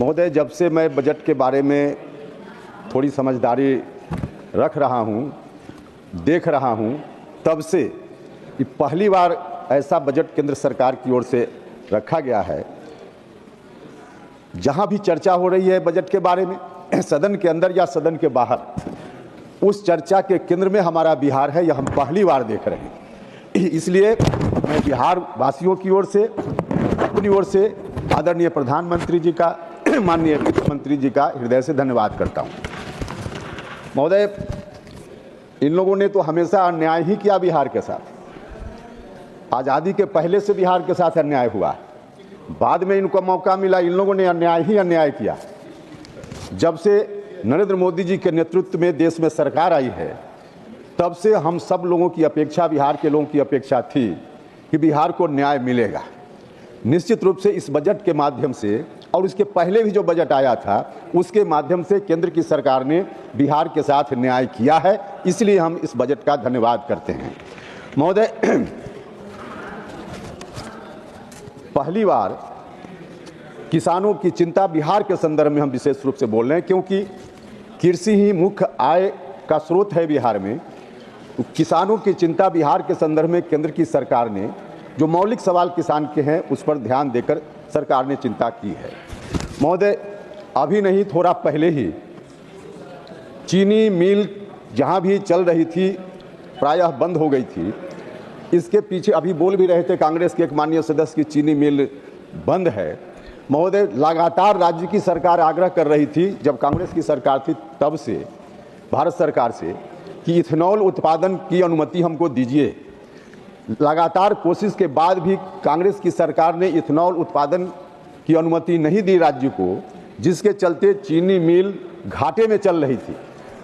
महोदय, जब से मैं बजट के बारे में थोड़ी समझदारी रख रहा हूँ, देख रहा हूँ, तब से ये पहली बार ऐसा बजट केंद्र सरकार की ओर से रखा गया है जहाँ भी चर्चा हो रही है बजट के बारे में, सदन के अंदर या सदन के बाहर, उस चर्चा के केंद्र में हमारा बिहार है। यह हम पहली बार देख रहे हैं। इसलिए मैं बिहार वासियों की ओर से, अपनी ओर से आदरणीय प्रधानमंत्री जी का, माननीय मुख्यमंत्री जी का हृदय से धन्यवाद करता हूं। महोदय, इन लोगों ने तो हमेशा अन्याय ही किया बिहार के साथ। आज़ादी के पहले से बिहार के साथ अन्याय हुआ, बाद में इनको मौका मिला, इन लोगों ने अन्याय ही अन्याय किया। जब से नरेंद्र मोदी जी के नेतृत्व में देश में सरकार आई है, तब से हम सब लोगों की अपेक्षा, बिहार के लोगों की अपेक्षा थी कि बिहार को न्याय मिलेगा। निश्चित रूप से इस बजट के माध्यम से और इसके पहले भी जो बजट आया था उसके माध्यम से केंद्र की सरकार ने बिहार के साथ न्याय किया है। इसलिए हम इस बजट का धन्यवाद करते हैं। महोदय, पहली बार किसानों की चिंता बिहार के संदर्भ में हम विशेष रूप से बोल रहे हैं, क्योंकि कृषि ही मुख्य आय का स्रोत है बिहार में। तो किसानों की चिंता बिहार के संदर्भ में केंद्र की सरकार ने, जो मौलिक सवाल किसान के हैं उस पर ध्यान देकर सरकार ने चिंता की है। महोदय, अभी नहीं, थोड़ा पहले ही चीनी मिल जहां भी चल रही थी प्रायः बंद हो गई थी। इसके पीछे अभी बोल भी रहे थे कांग्रेस के एक माननीय सदस्य की चीनी मिल बंद है। महोदय, लगातार राज्य की सरकार आग्रह कर रही थी, जब कांग्रेस की सरकार थी तब से, भारत सरकार से, कि इथेनॉल उत्पादन की अनुमति हमको दीजिए। लगातार कोशिश के बाद भी कांग्रेस की सरकार ने इथेनॉल उत्पादन की अनुमति नहीं दी राज्य को, जिसके चलते चीनी मिल घाटे में चल रही थी।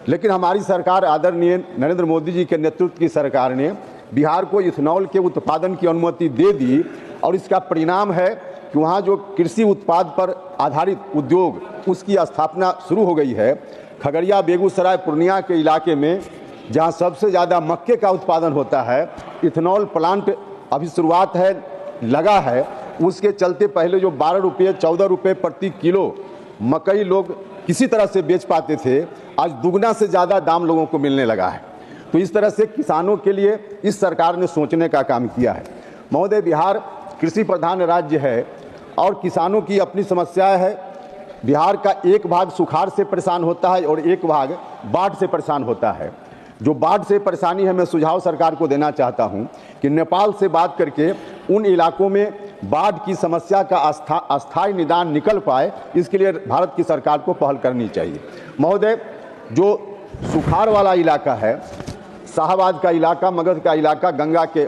लेकिन हमारी सरकार, आदरणीय नरेंद्र मोदी जी के नेतृत्व की सरकार ने बिहार को इथेनॉल के उत्पादन की अनुमति दे दी, और इसका परिणाम है कि वहाँ जो कृषि उत्पाद पर आधारित उद्योग, उसकी स्थापना शुरू हो गई है। खगड़िया, बेगूसराय, पूर्णिया के इलाके में जहाँ सबसे ज़्यादा मक्के का उत्पादन होता है, इथेनॉल प्लांट अभी शुरुआत है, लगा है। उसके चलते पहले जो 12 रुपये 14 रुपये प्रति किलो मकई लोग किसी तरह से बेच पाते थे, आज दुगना से ज़्यादा दाम लोगों को मिलने लगा है। तो इस तरह से किसानों के लिए इस सरकार ने सोचने का काम किया है। महोदय, बिहार कृषि प्रधान राज्य है और किसानों की अपनी समस्याएं है। बिहार का एक भाग सुखाड़ से परेशान होता है और एक भाग बाढ़ से परेशान होता है। जो बाढ़ से परेशानी है, मैं सुझाव सरकार को देना चाहता हूं कि नेपाल से बात करके उन इलाकों में बाढ़ की समस्या का अस्थायी निदान निकल पाए, इसके लिए भारत की सरकार को पहल करनी चाहिए। महोदय, जो सुखाड़ वाला इलाका है, शाहबाद का इलाका, मगध का इलाका, गंगा के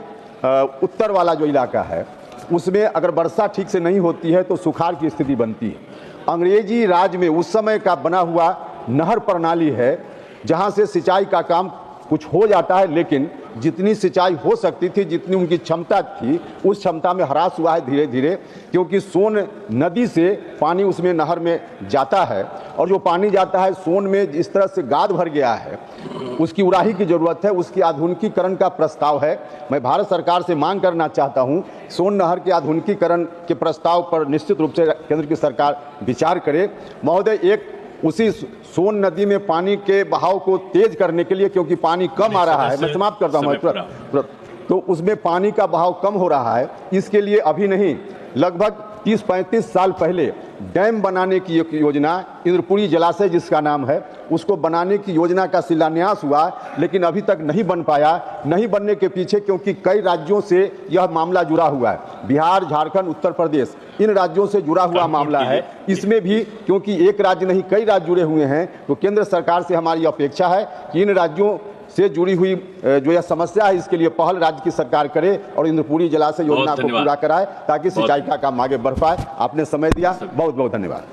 उत्तर वाला जो इलाका है, उसमें अगर वर्षा ठीक से नहीं होती है तो सुखाड़ की स्थिति बनती है। अंग्रेजी राज में उस समय का बना हुआ नहर प्रणाली है, जहां से सिंचाई का काम कुछ हो जाता है, लेकिन जितनी सिंचाई हो सकती थी, जितनी उनकी क्षमता थी, उस क्षमता में ह्रास हुआ है धीरे धीरे, क्योंकि सोन नदी से पानी उसमें नहर में जाता है, और जो पानी जाता है सोन में इस तरह से गाद भर गया है, उसकी उड़ाही की जरूरत है, उसकी आधुनिकीकरण का प्रस्ताव है। मैं भारत सरकार से मांग करना चाहता हूं, सोन नहर के आधुनिकीकरण के प्रस्ताव पर निश्चित रूप से केंद्र की सरकार विचार करे। महोदय, एक उसी सोन नदी में पानी के बहाव को तेज करने के लिए, क्योंकि पानी कम आ रहा है, मैं समाप्त करता हूं, तो उसमें पानी का बहाव कम हो रहा है, इसके लिए अभी नहीं, लगभग 30-35 साल पहले डैम बनाने की एक योजना, इंद्रपुरी जलाशय जिसका नाम है, उसको बनाने की योजना का शिलान्यास हुआ, लेकिन अभी तक नहीं बन पाया। नहीं बनने के पीछे क्योंकि कई राज्यों से यह मामला जुड़ा हुआ है, बिहार, झारखंड, उत्तर प्रदेश, इन राज्यों से जुड़ा हुआ मामला है। इसमें भी क्योंकि एक राज्य नहीं कई राज्य जुड़े हुए हैं, तो केंद्र सरकार से हमारी अपेक्षा है कि इन राज्यों से जुड़ी हुई जो यह समस्या है, इसके लिए पहल राज्य की सरकार करे और इंद्रपुरी जलाशय योजना को पूरा कराए, ताकि सिंचाई का काम आगे बढ़ पाए। आपने समय दिया, बहुत बहुत धन्यवाद।